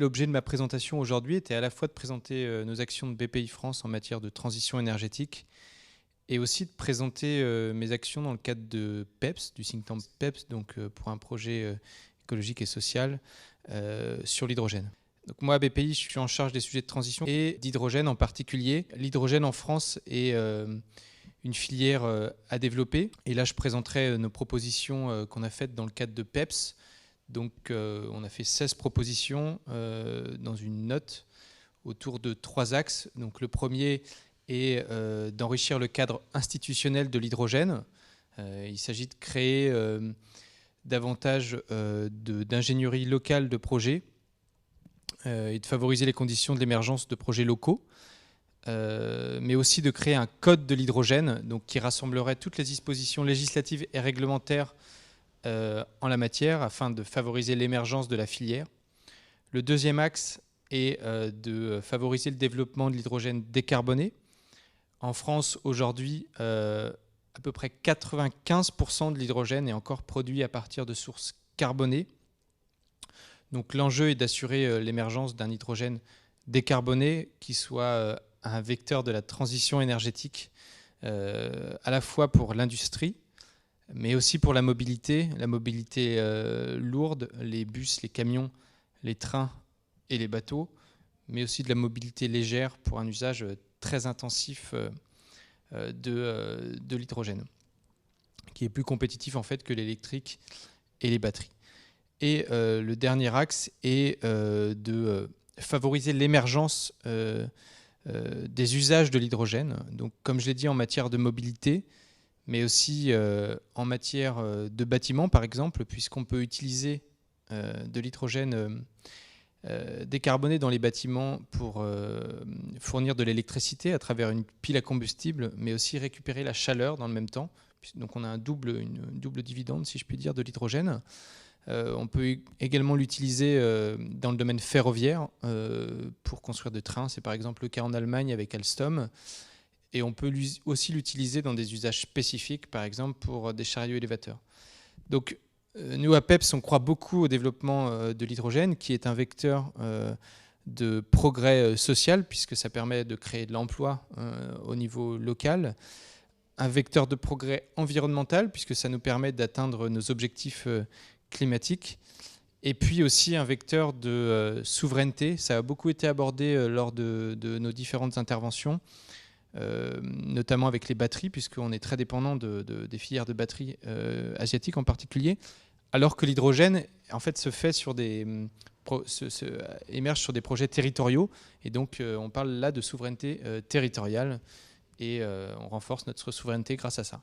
L'objet de ma présentation aujourd'hui était à la fois de présenter nos actions de BPI France en matière de transition énergétique et aussi de présenter mes actions dans le cadre de PEPS, du think tank PEPS, donc pour un projet écologique et social sur l'hydrogène. Donc moi, à BPI, je suis en charge des sujets de transition et d'hydrogène en particulier. L'hydrogène en France est une filière à développer. Et là, je présenterai nos propositions qu'on a faites dans le cadre de PEPS. Donc, on a fait 16 propositions dans une note autour de 3 axes. Donc, le premier est d'enrichir le cadre institutionnel de l'hydrogène. Il s'agit de créer davantage d'ingénierie locale de projets et de favoriser les conditions de l'émergence de projets locaux. Mais aussi de créer un code de l'hydrogène donc, qui rassemblerait toutes les dispositions législatives et réglementaires en la matière afin de favoriser l'émergence de la filière. Le deuxième axe est de favoriser le développement de l'hydrogène décarboné. En France, aujourd'hui, à peu près 95% de l'hydrogène est encore produit à partir de sources carbonées. Donc l'enjeu est d'assurer l'émergence d'un hydrogène décarboné qui soit un vecteur de la transition énergétique à la fois pour l'industrie, mais aussi pour la mobilité lourde, les bus, les camions, les trains et les bateaux, mais aussi de la mobilité légère pour un usage très intensif de l'hydrogène, qui est plus compétitif en fait que l'électrique et les batteries. Et le dernier axe est de favoriser l'émergence des usages de l'hydrogène, donc comme je l'ai dit en matière de mobilité, mais aussi en matière de bâtiments par exemple, puisqu'on peut utiliser de l'hydrogène décarboné dans les bâtiments pour fournir de l'électricité à travers une pile à combustible, mais aussi récupérer la chaleur dans le même temps. Donc on a une double dividende, si je puis dire, de l'hydrogène. On peut également l'utiliser dans le domaine ferroviaire pour construire des trains. C'est par exemple le cas en Allemagne avec Alstom. Et on peut aussi l'utiliser dans des usages spécifiques, par exemple pour des chariots élévateurs. Donc nous, à PEPS, on croit beaucoup au développement de l'hydrogène, qui est un vecteur de progrès social, puisque ça permet de créer de l'emploi au niveau local. Un vecteur de progrès environnemental, puisque ça nous permet d'atteindre nos objectifs climatique, et puis aussi un vecteur de souveraineté. Ça a beaucoup été abordé lors de nos différentes interventions, notamment avec les batteries, puisqu'on est très dépendant des filières de batteries asiatiques en particulier, alors que l'hydrogène en fait émerge sur des projets territoriaux, et donc on parle là de souveraineté territoriale, et on renforce notre souveraineté grâce à ça.